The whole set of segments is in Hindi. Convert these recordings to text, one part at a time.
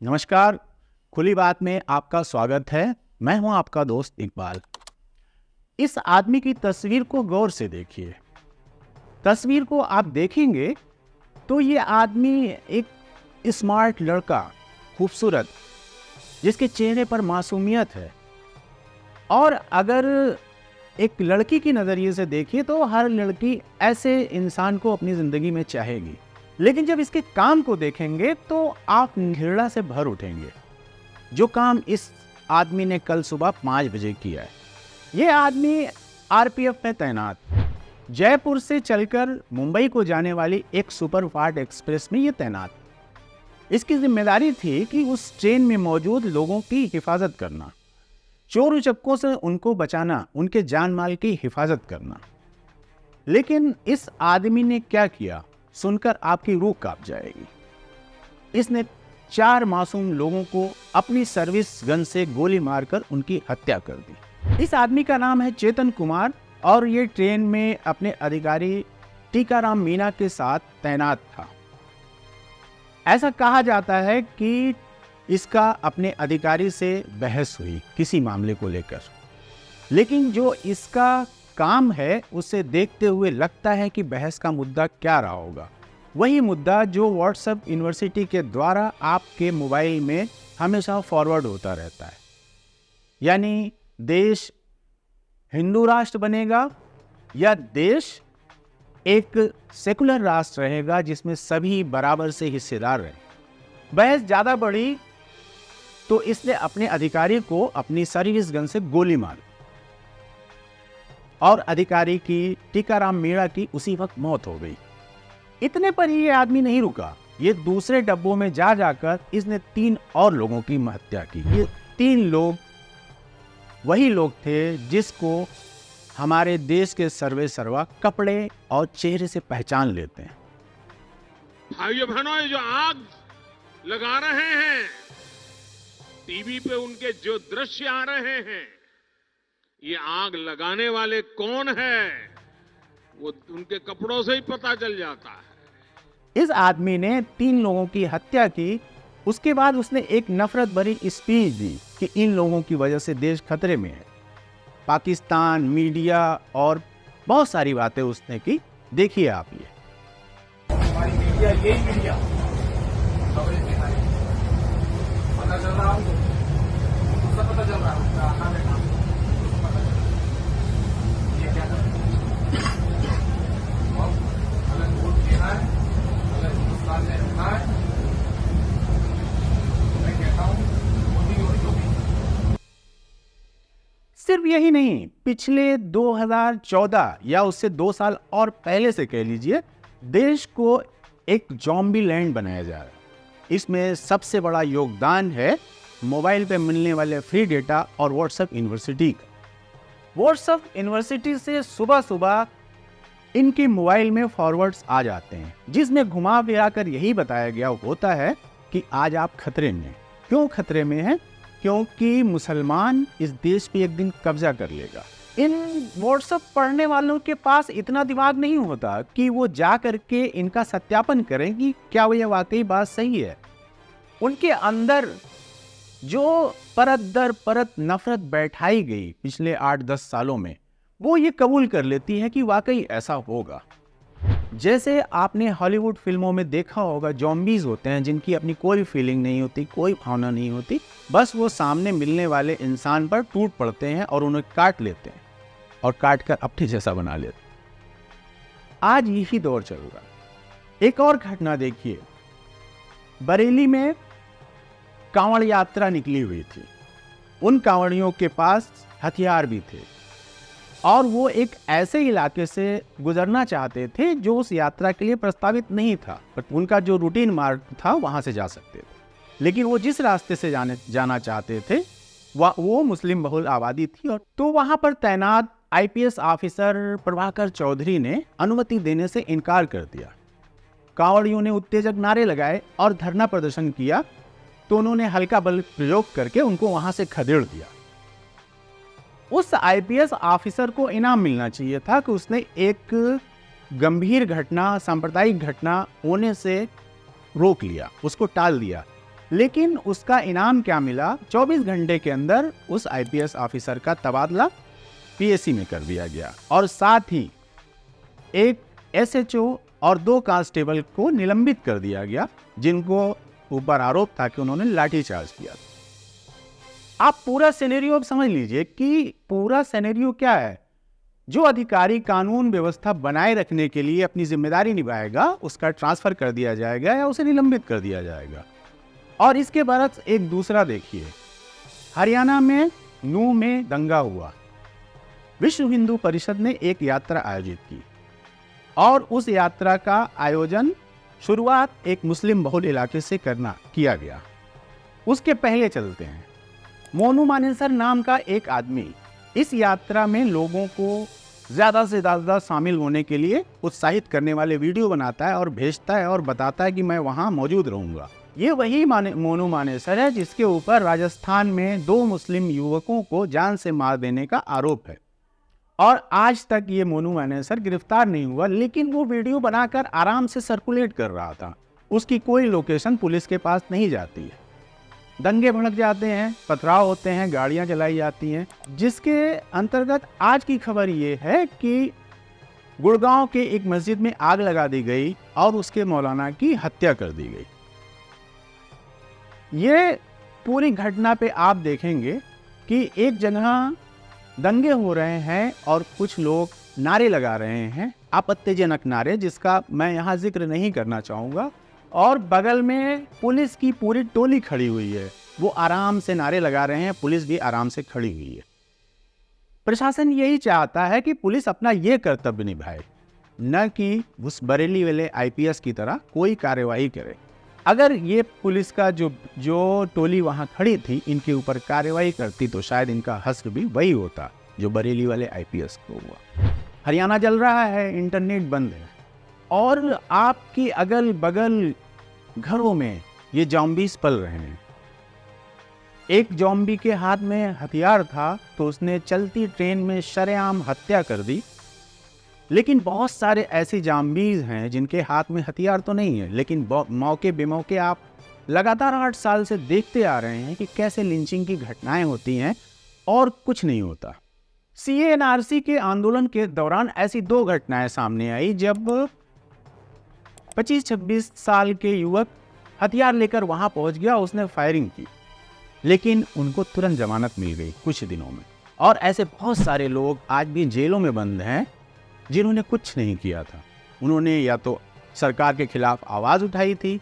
नमस्कार। खुली बात में आपका स्वागत है। मैं हूं आपका दोस्त इकबाल। इस आदमी की तस्वीर को गौर से देखिए। तस्वीर को आप देखेंगे तो ये आदमी एक स्मार्ट लड़का, खूबसूरत, जिसके चेहरे पर मासूमियत है। और अगर एक लड़की की नज़रिए से देखिए तो हर लड़की ऐसे इंसान को अपनी ज़िंदगी में चाहेगी। लेकिन जब इसके काम को देखेंगे तो आप घृणा से भर उठेंगे। जो काम इस आदमी ने कल सुबह 5 बजे किया है। ये आदमी आरपीएफ में तैनात, जयपुर से चलकर मुंबई को जाने वाली एक सुपरफास्ट एक्सप्रेस में ये तैनात। इसकी जिम्मेदारी थी कि उस ट्रेन में मौजूद लोगों की हिफाजत करना, चोर उचक्कों से उनको बचाना, उनके जान माल की हिफाजत करना। लेकिन इस आदमी ने क्या किया, सुनकर आपकी रूह कांप जाएगी। इसने 4 मासूम लोगों को अपनी सर्विस गन से गोली मारकर उनकी हत्या कर दी। इस आदमी का नाम है चेतन कुमार और ये ट्रेन में अपने अधिकारी टीकाराम मीणा के साथ तैनात था। ऐसा कहा जाता है कि इसका अपने अधिकारी से बहस हुई किसी मामले को लेकर। लेकिन जो इसका काम है उसे देखते हुए लगता है कि बहस का मुद्दा क्या रहा होगा। वही मुद्दा जो व्हाट्सएप यूनिवर्सिटी के द्वारा आपके मोबाइल में हमेशा फॉरवर्ड होता रहता है। यानी देश हिंदू राष्ट्र बनेगा या देश एक सेकुलर राष्ट्र रहेगा जिसमें सभी बराबर से हिस्सेदार रहे। बहस ज़्यादा बढ़ी तो इसने अपने अधिकारी को अपनी सर्विस गन से गोली मारी और अधिकारी की टीकाराम मीणा की उसी वक्त मौत हो गई। इतने पर ही ये आदमी नहीं रुका। ये दूसरे डब्बों में जाकर इसने 3 और लोगों की हत्या की। ये 3 लोग वही लोग थे जिसको हमारे देश के सर्वे सर्वा कपड़े और चेहरे से पहचान लेते हैं। भाइयों बहनों, ये जो आग लगा रहे हैं, टीवी पे उनके जो दृश्य आ रहे हैं, ये आग लगाने वाले कौन है वो उनके कपड़ों से ही पता चल जाता है। इस आदमी ने 3 लोगों की हत्या की। उसके बाद उसने एक नफरत भरी स्पीच दी कि इन लोगों की वजह से देश खतरे में है। पाकिस्तान, मीडिया और बहुत सारी बातें उसने की। देखिए आप ये। हमारी मीडिया, ये मीडिया खबरें दिखाई, पता चल रहा हूँ, पता चल रहा है ये क्या कर अलग वोट देना है, अलग हिंदुस्तान में रखना है। मैं कहता हूँ मोदी और योगी। सिर्फ यही नहीं, पिछले 2014 या उससे 2 साल और पहले से कह लीजिए, देश को एक ज़ॉम्बी लैंड बनाया जा रहा है। इसमें सबसे बड़ा योगदान है मोबाइल पे मिलने वाले फ्री डेटा और व्हाट्सएप यूनिवर्सिटी का। व्हाट्सएप यूनिवर्सिटी से सुबह सुबह इनके मोबाइल में फॉरवर्ड्स आ जाते हैं जिसमें घुमा फिरा कर यही बताया गया होता है कि आज आप खतरे में हैं। क्यों खतरे में हैं? क्योंकि मुसलमान इस देश पे एक दिन कब्जा कर लेगा। इन व्हाट्सएप पढ़ने वालों के पास इतना दिमाग नहीं होता कि वो जा करके इनका सत्यापन करें कि क्या वो ये वाकई बात सही है। उनके अंदर जो परत दर परत नफरत बैठाई गई पिछले 8-10 सालों में, वो ये कबूल कर लेती है कि वाकई ऐसा होगा। जैसे आपने हॉलीवुड फिल्मों में देखा होगा, ज़ॉम्बीज़ होते हैं जिनकी अपनी कोई फीलिंग नहीं होती, कोई भावना नहीं होती, बस वो सामने मिलने वाले इंसान पर टूट पड़ते हैं और उन्हें काट लेते हैं और काट कर अपने जैसा बना लेते हैं। आज यही दौर चल रहा है। एक और घटना देखिए, बरेली में कांवड़ यात्रा निकली हुई थी। उन कांवड़ियों के पास हथियार भी थे और वो एक ऐसे इलाके से गुजरना चाहते थे जो उस यात्रा के लिए प्रस्तावित नहीं था, पर उनका जो रूटीन मार्ग था वहां से जा सकते थे। लेकिन वो जिस रास्ते से जाना चाहते थे वो मुस्लिम बहुल आबादी थी। और तो वहां पर तैनात आईपीएस ऑफिसर प्रभाकर चौधरी ने अनुमति देने से इनकार कर दिया। कांवड़ियों ने उत्तेजक नारे लगाए और धरना प्रदर्शन किया, तो उन्होंने हल्का बल प्रयोग करके उनको वहां से खदेड़ दिया। उस आईपीएस ऑफिसर को इनाम मिलना चाहिए था कि उसने एक गंभीर घटना, सांप्रदायिक घटना होने से रोक लिया, उसको टाल दिया। लेकिन उसका इनाम क्या मिला, 24 घंटे के अंदर उस आईपीएस ऑफिसर का तबादला पीएसी में कर दिया गया और साथ ही एक एसएचओ और 2 कांस्टेबल को निलंबित कर दिया गया, जिनको ऊपर आरोप था कि उन्होंने लाठीचार्ज किया था। आप पूरा सिनेरियो अब समझ लीजिए कि पूरा सिनेरियो क्या है। जो अधिकारी कानून व्यवस्था बनाए रखने के लिए अपनी जिम्मेदारी निभाएगा, उसका ट्रांसफर कर दिया जाएगा या उसे निलंबित कर दिया जाएगा। और इसके बरक्स एक दूसरा देखिए, हरियाणा में नूंह में दंगा हुआ। विश्व हिंदू परिषद ने एक यात्रा आयोजित की और उस यात्रा का आयोजन शुरुआत एक मुस्लिम बहुल इलाके से किया गया। उसके पहले चलते हैं, मोनू मानेसर नाम का एक आदमी इस यात्रा में लोगों को ज़्यादा से ज़्यादा शामिल होने के लिए उत्साहित करने वाले वीडियो बनाता है और भेजता है और बताता है कि मैं वहाँ मौजूद रहूँगा। ये वही मोनू मानेसर है जिसके ऊपर राजस्थान में 2 मुस्लिम युवकों को जान से मार देने का आरोप है और आज तक ये मोनू मानेसर गिरफ्तार नहीं हुआ, लेकिन वो वीडियो बनाकर आराम से सर्कुलेट कर रहा था। उसकी कोई लोकेशन पुलिस के पास नहीं जाती है। दंगे भड़क जाते हैं, पथराव होते हैं, गाड़ियां जलाई जाती हैं, जिसके अंतर्गत आज की खबर ये है कि गुड़गांव के एक मस्जिद में आग लगा दी गई और उसके मौलाना की हत्या कर दी गई। ये पूरी घटना पे आप देखेंगे कि एक जगह दंगे हो रहे हैं और कुछ लोग नारे लगा रहे हैं, आपत्तिजनक नारे, जिसका मैं यहाँ जिक्र नहीं करना चाहूँगा, और बगल में पुलिस की पूरी टोली खड़ी हुई है। वो आराम से नारे लगा रहे हैं, पुलिस भी आराम से खड़ी हुई है। प्रशासन यही चाहता है कि पुलिस अपना ये कर्तव्य निभाए, न कि उस बरेली वाले आईपीएस की तरह कोई कार्यवाही करे। अगर ये पुलिस का जो टोली वहाँ खड़ी थी इनके ऊपर कार्यवाही करती तो शायद इनका हश्र भी वही होता जो बरेली वाले आईपीएस को हुआ। हरियाणा जल रहा है, इंटरनेट बंद है और आपकी अगल बगल घरों में ये जॉम्बीज पल रहे हैं। एक जॉम्बी के हाथ में हथियार था तो उसने चलती ट्रेन में शरेआम हत्या कर दी, लेकिन बहुत सारे ऐसे जॉम्बीज हैं जिनके हाथ में हथियार तो नहीं है, लेकिन मौके बेमौके आप लगातार 8 साल से देखते आ रहे हैं कि कैसे लिंचिंग की घटनाएं होती हैं और कुछ नहीं होता। सीएनआरसी के आंदोलन के दौरान ऐसी 2 घटनाएं सामने आई जब 25-26 साल के युवक हथियार लेकर वहां पहुंच गया, उसने फायरिंग की, लेकिन उनको तुरंत जमानत मिल गई कुछ दिनों में। और ऐसे बहुत सारे लोग आज भी जेलों में बंद हैं जिन्होंने कुछ नहीं किया था। उन्होंने या तो सरकार के खिलाफ आवाज़ उठाई थी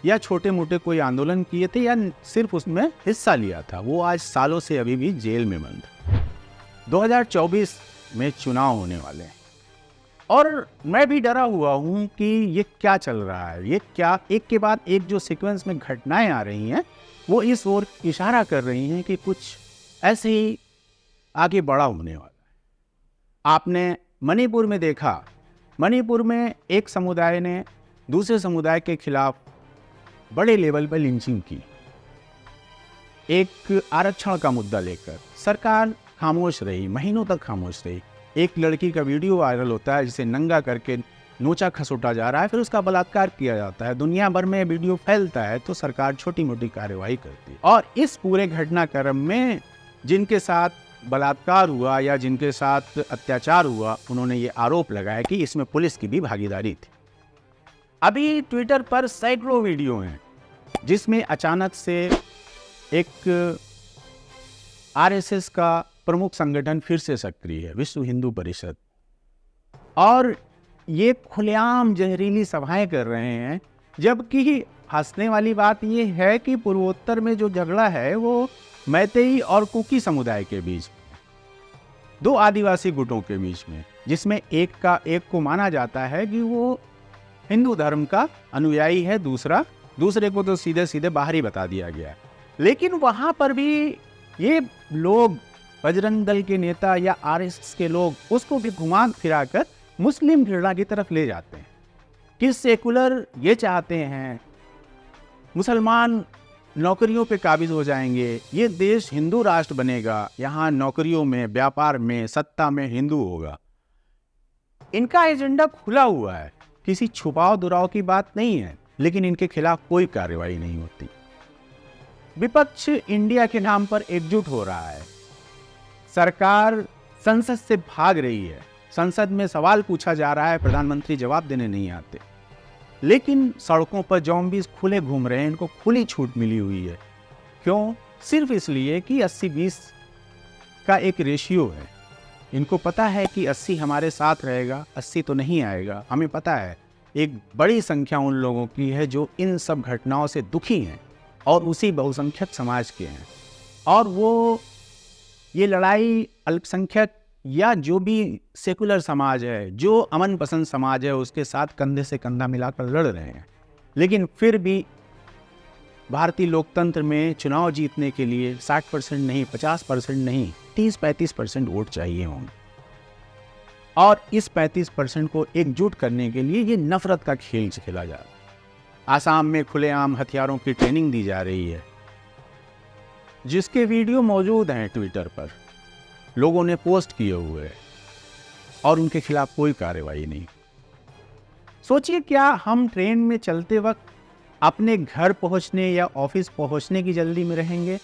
या छोटे मोटे कोई आंदोलन किए थे या सिर्फ उसमें हिस्सा लिया था। वो आज सालों से अभी भी जेल में बंद है। 2024 में चुनाव होने वाले हैं और मैं भी डरा हुआ हूँ कि ये क्या चल रहा है, ये क्या एक के बाद एक जो सीक्वेंस में घटनाएं आ रही हैं वो इस ओर इशारा कर रही हैं कि कुछ ऐसे ही आगे बड़ा होने वाला है। आपने मणिपुर में देखा, मणिपुर में एक समुदाय ने दूसरे समुदाय के खिलाफ बड़े लेवल पर लिंचिंग की। एक आरक्षण का मुद्दा लेकर सरकार खामोश रही, महीनों तक खामोश रही। एक लड़की का वीडियो वायरल होता है जिसे नंगा करके नोचा खसोटा जा रहा है, फिर उसका बलात्कार किया जाता है। दुनिया भर में वीडियो फैलता है तो सरकार छोटी मोटी कार्यवाही करती है। और इस पूरे घटनाक्रम में जिनके साथ बलात्कार हुआ या जिनके साथ अत्याचार हुआ, उन्होंने ये आरोप लगाया कि इसमें पुलिस की भी भागीदारी थी। अभी ट्विटर पर सैकड़ों वीडियो हैं जिसमें अचानक से एक आरएसएस का प्रमुख संगठन फिर से सक्रिय है, विश्व हिंदू परिषद, और ये खुलेआम जहरीली सभाएं कर रहे हैं। जबकि हंसने वाली बात ये है कि पूर्वोत्तर में जो झगड़ा है वो मैतेई और कुकी समुदाय के बीच, 2 आदिवासी गुटों के बीच में, जिसमें एक को माना जाता है कि वो हिंदू धर्म का अनुयायी है, दूसरे को तो सीधे सीधे बाहरी बता दिया गया है। लेकिन वहां पर भी ये लोग, बजरंग दल के नेता या आरएसएस के लोग, उसको भी घुमा फिरा कर मुस्लिम घृणा की तरफ ले जाते हैं कि सेकुलर ये चाहते हैं मुसलमान नौकरियों पे काबिज हो जाएंगे, ये देश हिंदू राष्ट्र बनेगा, यहाँ नौकरियों में, व्यापार में, सत्ता में हिंदू होगा। इनका एजेंडा खुला हुआ है, किसी छुपाव दुराव की बात नहीं है, लेकिन इनके खिलाफ कोई कार्रवाई नहीं होती। विपक्ष इंडिया के नाम पर एकजुट हो रहा है। सरकार संसद से भाग रही है, संसद में सवाल पूछा जा रहा है, प्रधानमंत्री जवाब देने नहीं आते। लेकिन सड़कों पर ज़ॉम्बीज़ खुले घूम रहे हैं, इनको खुली छूट मिली हुई है। क्यों? सिर्फ इसलिए कि 80-20 का एक रेशियो है। इनको पता है कि 80 हमारे साथ रहेगा, 80 तो नहीं आएगा। हमें पता है एक बड़ी संख्या उन लोगों की है जो इन सब घटनाओं से दुखी हैं और उसी बहुसंख्यक समाज के हैं, और वो ये लड़ाई अल्पसंख्यक या जो भी सेकुलर समाज है, जो अमन पसंद समाज है, उसके साथ कंधे से कंधा मिलाकर लड़ रहे हैं। लेकिन फिर भी भारतीय लोकतंत्र में चुनाव जीतने के लिए 60% नहीं, 50% नहीं, 30-35% वोट चाहिए होंगे, और इस 35% को एकजुट करने के लिए ये नफरत का खेल खेला जा रहा है। आसाम में खुलेआम हथियारों की ट्रेनिंग दी जा रही है, जिसके वीडियो मौजूद हैं ट्विटर पर, लोगों ने पोस्ट किए हुए हैं, और उनके खिलाफ कोई कार्रवाई नहीं। सोचिए, क्या हम ट्रेन में चलते वक्त अपने घर पहुंचने या ऑफिस पहुंचने की जल्दी में रहेंगे,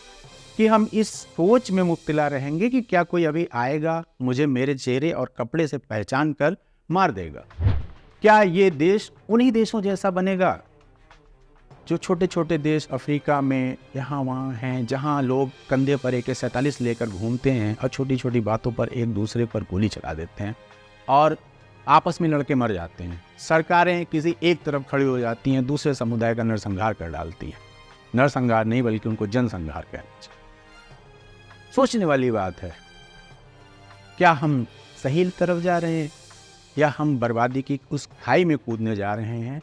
कि हम इस सोच में मुब्तला रहेंगे कि क्या कोई अभी आएगा, मुझे मेरे चेहरे और कपड़े से पहचान कर मार देगा? क्या ये देश उन्हीं देशों जैसा बनेगा जो छोटे छोटे देश अफ्रीका में यहाँ वहाँ हैं, जहाँ लोग कंधे पर AK-47 लेकर घूमते हैं और छोटी छोटी बातों पर एक दूसरे पर गोली चला देते हैं और आपस में लड़के मर जाते हैं? सरकारें किसी एक तरफ खड़ी हो जाती हैं, दूसरे समुदाय का नरसंहार कर डालती हैं। नरसंहार नहीं, बल्कि उनको जनसंहार कहना चाहिए। सोचने वाली बात है, क्या हम सही तरफ जा रहे हैं या हम बर्बादी की उस खाई में कूदने जा रहे हैं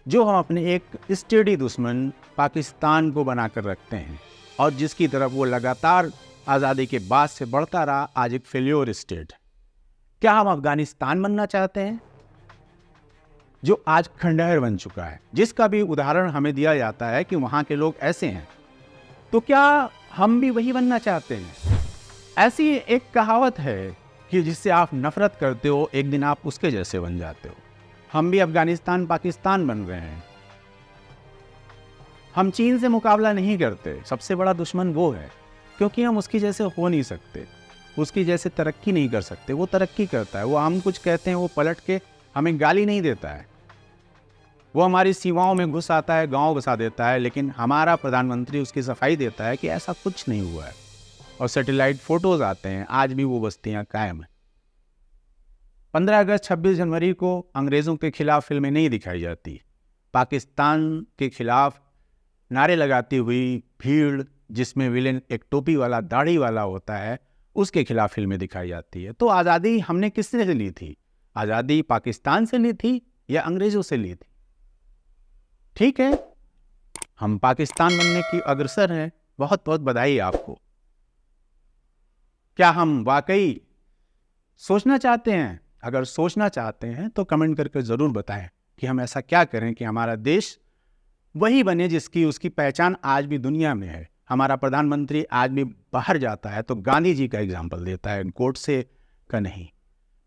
जो हम अपने एक स्टेडी दुश्मन पाकिस्तान को बनाकर रखते हैं, और जिसकी तरफ वो लगातार आज़ादी के बाद से बढ़ता रहा, आज एक फेल्योर स्टेट। क्या हम अफगानिस्तान बनना चाहते हैं जो आज खंडहर बन चुका है, जिसका भी उदाहरण हमें दिया जाता है कि वहाँ के लोग ऐसे हैं? तो क्या हम भी वही बनना चाहते हैं? ऐसी एक कहावत है कि जिससे आप नफरत करते हो, एक दिन आप उसके जैसे बन जाते हो। हम भी अफगानिस्तान पाकिस्तान बन रहे हैं। हम चीन से मुकाबला नहीं करते, सबसे बड़ा दुश्मन वो है, क्योंकि हम उसकी जैसे हो नहीं सकते, उसकी जैसे तरक्की नहीं कर सकते। वो तरक्की करता है, वो हम कुछ कहते हैं वो पलट के हमें गाली नहीं देता है, वो हमारी सीमाओं में घुस आता है, गांव बसा देता है, लेकिन हमारा प्रधानमंत्री उसकी सफाई देता है कि ऐसा कुछ नहीं हुआ है, और सैटेलाइट फोटोज आते हैं, आज भी वो बस्तियां कायम हैं। 15 अगस्त 26 जनवरी को अंग्रेज़ों के खिलाफ फिल्में नहीं दिखाई जाती, पाकिस्तान के खिलाफ नारे लगाती हुई भीड़, जिसमें विलेन एक टोपी वाला दाढ़ी वाला होता है, उसके खिलाफ फिल्में दिखाई जाती है। तो आज़ादी हमने किससे ली थी? आज़ादी पाकिस्तान से ली थी या अंग्रेज़ों से ली थी? ठीक है, हम पाकिस्तान बनने की अग्रसर हैं, बहुत बहुत बधाई आपको। क्या हम वाकई सोचना चाहते हैं? अगर सोचना चाहते हैं तो कमेंट करके ज़रूर बताएं कि हम ऐसा क्या करें कि हमारा देश वही बने जिसकी उसकी पहचान आज भी दुनिया में है। हमारा प्रधानमंत्री आज भी बाहर जाता है तो गांधी जी का एग्जाम्पल देता है, गोडसे का नहीं।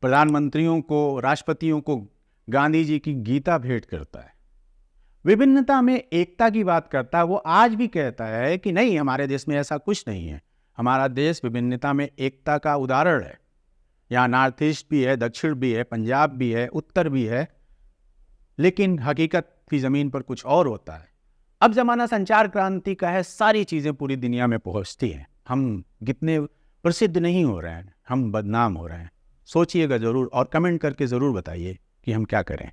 प्रधानमंत्रियों को, राष्ट्रपतियों को गांधी जी की गीता भेंट करता है, विभिन्नता में एकता की बात करता है। वो आज भी कहता है कि नहीं, हमारे देश में ऐसा कुछ नहीं है, हमारा देश विभिन्नता में एकता का उदाहरण है। यहाँ नॉर्थ ईस्ट भी है, दक्षिण भी है, पंजाब भी है, उत्तर भी है, लेकिन हकीकत की ज़मीन पर कुछ और होता है। अब ज़माना संचार क्रांति का है, सारी चीज़ें पूरी दुनिया में पहुँचती हैं। हम कितने प्रसिद्ध नहीं हो रहे हैं, हम बदनाम हो रहे हैं। सोचिएगा ज़रूर और कमेंट करके ज़रूर बताइए कि हम क्या करें।